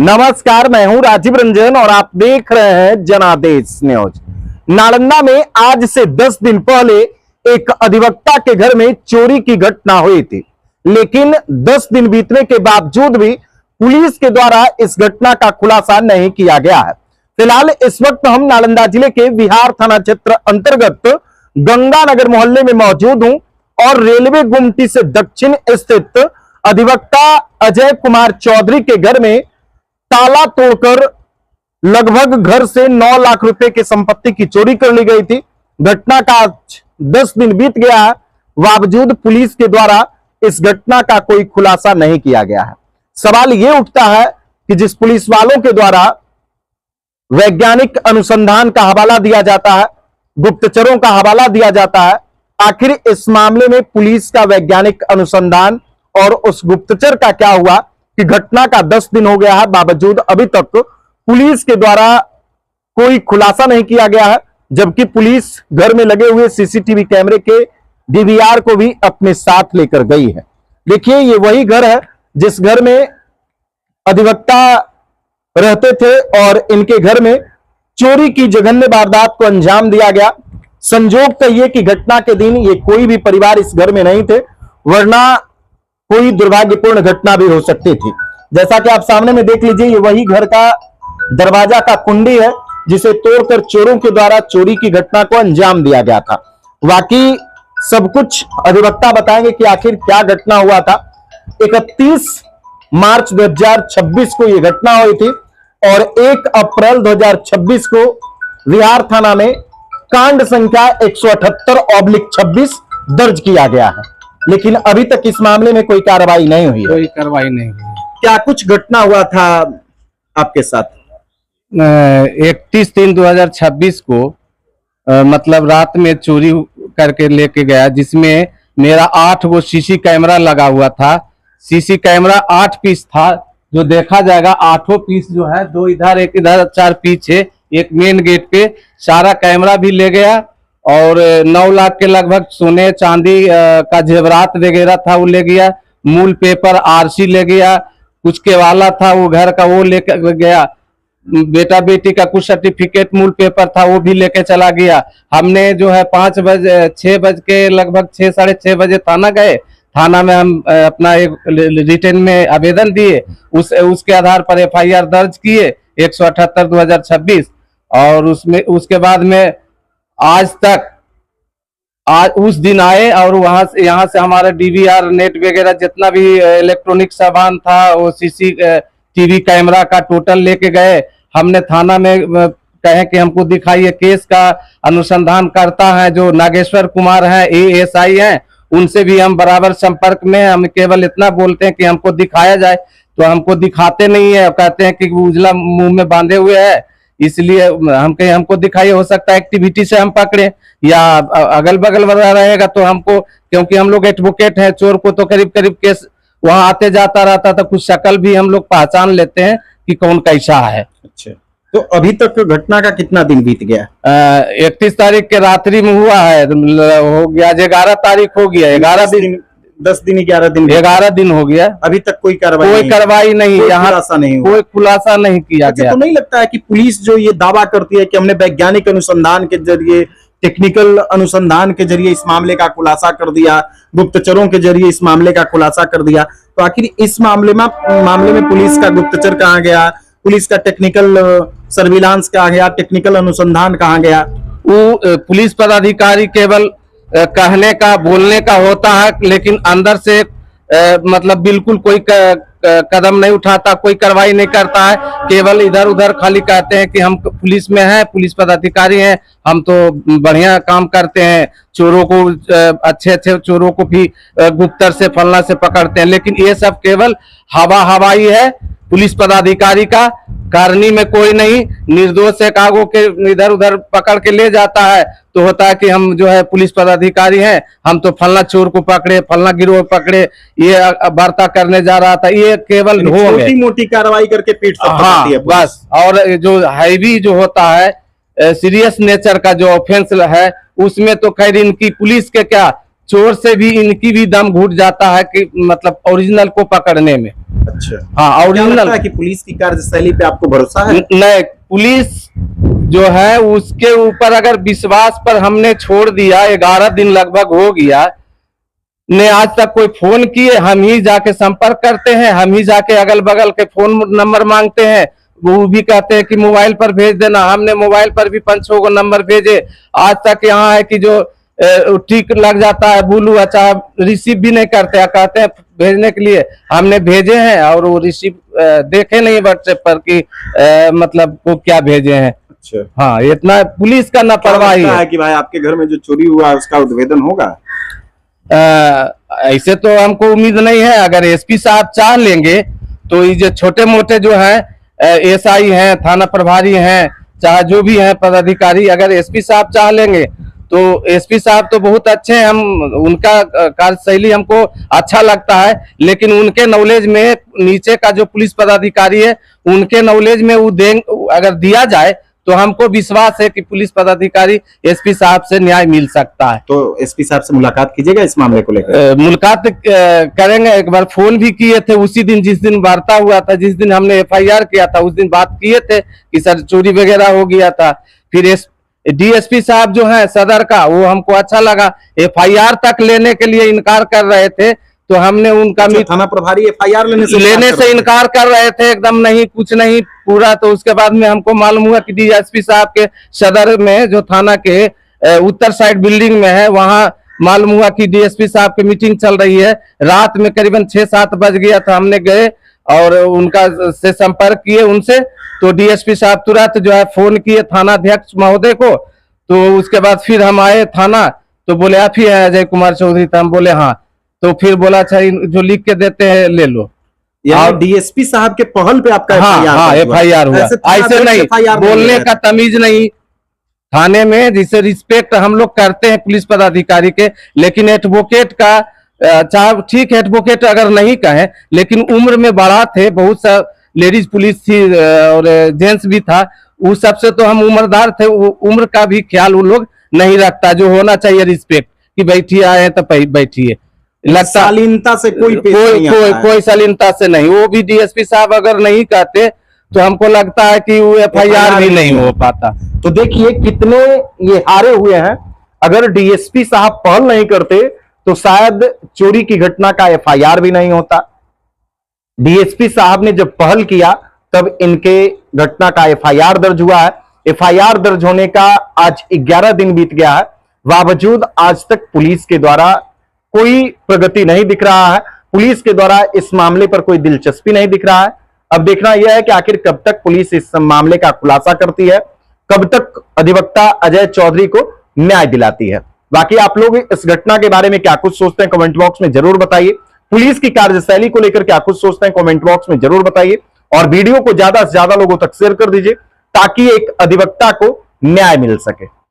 नमस्कार, मैं हूं राजीव रंजन और आप देख रहे हैं जनादेश न्यूज। नालंदा में आज से 10 दिन पहले एक अधिवक्ता के घर में चोरी की घटना हुई थी, लेकिन 10 दिन बीतने के बावजूद भी पुलिस के द्वारा इस घटना का खुलासा नहीं किया गया है। फिलहाल इस वक्त हम नालंदा जिले के विहार थाना क्षेत्र अंतर्गत गंगानगर मोहल्ले में मौजूद हूं और रेलवे गुमटी से दक्षिण स्थित अधिवक्ता अजय कुमार चौधरी के घर में ताला तोड़कर लगभग घर से 9 लाख रुपए की संपत्ति की चोरी कर ली गई थी। घटना का आज 10 दिन बीत गया है, बावजूद पुलिस के द्वारा इस घटना का कोई खुलासा नहीं किया गया है। सवाल यह उठता है कि जिस पुलिस वालों के द्वारा वैज्ञानिक अनुसंधान का हवाला दिया जाता है, गुप्तचरों का हवाला दिया जाता है, आखिर इस मामले में पुलिस का वैज्ञानिक अनुसंधान और उस गुप्तचर का क्या हुआ कि घटना का 10 दिन हो गया है, बावजूद अभी तक पुलिस के द्वारा कोई खुलासा नहीं किया गया है, जबकि पुलिस घर में लगे हुए सीसीटीवी कैमरे के डीवीआर को भी अपने साथ लेकर गई है। देखिए, ये वही घर है जिस घर में अधिवक्ता रहते थे और इनके घर में चोरी की जघन्य वारदात को अंजाम दिया गया। संजोग कहिए कि घटना के दिन ये कोई भी परिवार इस घर में नहीं थे, वरना कोई दुर्भाग्यपूर्ण घटना भी हो सकती थी। जैसा कि आप सामने में देख लीजिए, ये वही घर का दरवाजा का कुंडी है जिसे तोड़कर चोरों के द्वारा चोरी की घटना को अंजाम दिया गया था। वाकई सब कुछ अधिवक्ता बताएंगे कि आखिर क्या घटना हुआ था। 31 मार्च 2026 को यह घटना हुई थी और 1 अप्रैल 2026 को विहार थाना में कांड संख्या 178/26 दर्ज किया गया है, लेकिन अभी तक इस मामले में कोई कार्रवाई नहीं हुई है। कोई कार्रवाई नहीं हुई। क्या कुछ घटना हुआ था आपके साथ? 31/3/2026 को मतलब रात में चोरी करके लेके गया, जिसमें मेरा 8 गो सीसी कैमरा लगा हुआ था। सीसी कैमरा 8 पीस था, जो देखा जाएगा 8 पीस जो है, 2 इधर 1 इधर, 4 पीछे, एक मेन गेट पे सारा कैमरा भी ले गया और 9 लाख के लगभग सोने चांदी का जेवरात वगैरह था वो ले गया। मूल पेपर आरसी ले गया, कुछ केवाला था वो घर का वो लेकर गया। बेटा बेटी का कुछ सर्टिफिकेट मूल पेपर था वो भी लेके चला गया। हमने जो है 6 बज के लगभग 6 साढ़े 6 बजे थाना गए। थाना में हम अपना एक रिटर्न में आवेदन दिए, उसके आधार पर FIR दर्ज किए 178/2026 और उसमें उसके बाद में आज उस दिन आए और यहाँ से हमारा DVR नेट वगैरह जितना भी इलेक्ट्रॉनिक सामान था वो CCTV कैमरा का टोटल लेके गए। हमने थाना में कहे कि हमको दिखाइए। केस का अनुसंधान करता है जो नागेश्वर कुमार हैं, ASI हैं, उनसे भी हम बराबर संपर्क में। हम केवल इतना बोलते हैं कि हमको दिखाया जाए, तो हमको दिखाते नहीं है, कहते हैं कि उजला मुंह में बांधे हुए है, इसलिए हम कहीं हमको दिखाइए। हो सकता है एक्टिविटी से हम पकड़े या अगल बगल वाला रहेगा तो हमको, क्योंकि हम लोग एडवोकेट हैं, चोर को तो करीब करीब केस वहां आते जाता रहता था, कुछ शक्ल भी हम लोग पहचान लेते हैं कि कौन कैसा है। अच्छा, तो अभी तक घटना का कितना दिन बीत गया? 31 तारीख के रात्रि में हुआ है, हो गया 11 तारीख हो गया, 11 दिन 10 दिन 11 दिन 11 दिन हो गया। अभी तक कोई कार्रवाई नहीं, कोई खुलासा नहीं किया गया। तो नहीं लगता है कि पुलिस जो ये दावा करती है कि हमने वैज्ञानिक अनुसंधान के जरिए, टेक्निकल अनुसंधान के जरिए इस मामले का खुलासा कर दिया, गुप्तचरों के जरिए इस मामले का खुलासा कर दिया, तो आखिर इस मामले में पुलिस का गुप्तचर कहाँ गया? पुलिस का टेक्निकल सर्विलांस कहाँ गया? टेक्निकल अनुसंधान कहाँ गया? वो पुलिस पदाधिकारी केवल कहने का, बोलने का होता है, लेकिन अंदर से मतलब बिल्कुल कोई कदम नहीं उठाता, कोई कार्रवाई नहीं करता है। केवल इधर उधर खाली कहते हैं कि हम पुलिस में हैं, पुलिस पदाधिकारी हैं, हम तो बढ़िया काम करते हैं, चोरों को अच्छे चोरों को भी गुप्तर से फलना से पकड़ते हैं, लेकिन ये सब केवल हवाई है। पुलिस पदाधिकारी का कारणी में कोई नहीं, निर्दोष एक आगो के इधर उधर पकड़ के ले जाता है, तो होता है कि हम जो है पुलिस पदाधिकारी हैं, हम तो फलना चोर को पकड़े, फलना गिरोह पकड़े, ये वार्ता करने जा रहा था। ये केवल छोटी मोटी कार्रवाई करके पीठ हाँ, बस। और जो हैवी जो होता है, सीरियस नेचर का जो ऑफेंस है, उसमें तो खैर इनकी पुलिस के क्या, चोर से भी इनकी भी दम घुट जाता है कि मतलब ओरिजिनल को पकड़ने में। अच्छा, हाँ, क्या ओरिजिनल लगता है कि पुलिस की कार्यशैली पे आपको भरोसा है? नहीं, पुलिस जो है उसके ऊपर अगर विश्वास पर हमने छोड़ दिया, 11 दिन लगभग हो गया ने आज तक कोई फोन किए, हम ही जाके संपर्क करते हैं, हम ही जाके अगल बगल के फोन नंबर मांगते हैं, वो भी कहते हैं कि मोबाइल पर भेज देना। हमने मोबाइल पर भी 5-6 को नंबर भेजे, आज तक यहाँ है कि जो ठीक लग जाता है बुलू, अच्छा रिसीव भी नहीं करते, कहते हैं भेजने के लिए, हमने भेजे हैं और वो रिसीव देखे नहीं व्हाट्सएप पर कि मतलब वो क्या भेजे हैं। अच्छा, हाँ, इतना पुलिस का लापरवाही है कि भाई आपके घर में जो चोरी हुआ है उसका उद्भेदन होगा? ऐसे तो हमको उम्मीद नहीं है। अगर एसपी साहब चाह लेंगे तो ये जो छोटे मोटे जो हैं एसआई हैं, थाना प्रभारी हैं, चाहे जो भी हैं पदाधिकारी, अगर एसपी साहब चाह लेंगे तो एसपी साहब तो बहुत अच्छे हैं, हम उनका कार्यशैली हमको अच्छा लगता है, लेकिन उनके नॉलेज में नीचे का जो पुलिस पदाधिकारी है उनके नॉलेज में वो अगर दिया जाए तो हमको विश्वास है कि पुलिस पदाधिकारी एसपी साहब से न्याय मिल सकता है। तो एसपी साहब से मुलाकात कीजिएगा इस मामले को लेकर? मुलाकात करेंगे, एक बार फोन भी किए थे उसी दिन जिस दिन वार्ता हुआ था, जिस दिन हमने एफआईआर किया था उस दिन बात किए थे कि सर चोरी वगैरह हो गया था। फिर डीएसपी साहब जो है सदर का, वो हमको अच्छा लगा, एफआईआर तक लेने के लिए इनकार कर रहे थे, तो हमने उनका थाना प्रभारी एफआईआर लेने से इनकार कर रहे थे, एकदम नहीं, कुछ नहीं पूरा। तो उसके बाद में हमको मालूम हुआ कि डीएसपी साहब के सदर में जो थाना के उत्तर साइड बिल्डिंग में है, वहां मालूम हुआ कि डीएसपी साहब की मीटिंग चल रही है। रात में करीबन 6-7 बज गया था, हमने गए और उनका से संपर्क किए उनसे, तो डीएसपी साहब तुरंत जो है फोन किए थाना अध्यक्ष महोदय को। तो उसके बाद फिर हम आए थाना, तो बोले आप ही है अजय कुमार चौधरी? तो हम बोले हाँ। तो फिर बोला अच्छा जो लिख के देते हैं ले लो। यानी डीएसपी साहब के पहल पे आपका एफआईआर हुआ। ऐसे नहीं, बोलने का तमीज नहीं थाने में, जिसे रिस्पेक्ट हम लोग करते हैं पुलिस पदाधिकारी के, लेकिन एडवोकेट का चाहे ठीक है, एडवोकेट अगर नहीं कहें, लेकिन उम्र में बड़ा थे, बहुत सा लेडीज पुलिस थी और जेंट्स भी था, उस सबसे तो हम उम्रदार थे, वो उम्र का भी ख्याल वो लोग नहीं रखता, जो होना चाहिए रिस्पेक्ट कि बैठिए आए तो बैठिए। शालीनता से कोई शालीनता से नहीं। वो भी डीएसपी साहब अगर नहीं कहते तो हमको लगता है कि वो एफआईआर भी नहीं हो पाता। तो देखिए कितने ये हारे हुए हैं, अगर डीएसपी साहब पहल नहीं करते तो शायद चोरी की घटना का एफआईआर भी नहीं होता। डीएसपी साहब ने जब पहल किया तब इनके घटना का एफआईआर दर्ज हुआ है। एफआईआर दर्ज होने का आज 11 दिन बीत गया है, बावजूद आज तक पुलिस के द्वारा कोई प्रगति नहीं दिख रहा है, पुलिस के द्वारा इस मामले पर कोई दिलचस्पी नहीं दिख रहा है। अब देखना यह है कि आखिर कब तक पुलिस इस मामले का खुलासा करती है, कब तक अधिवक्ता अजय चौधरी को न्याय दिलाती है। बाकी आप लोग इस घटना के बारे में क्या कुछ सोचते हैं कमेंट बॉक्स में जरूर बताइए। पुलिस की कार्यशैली को लेकर क्या कुछ सोचते हैं कमेंट बॉक्स में जरूर बताइए, और वीडियो को ज्यादा से ज्यादा लोगों तक शेयर कर दीजिए ताकि एक अधिवक्ता को न्याय मिल सके।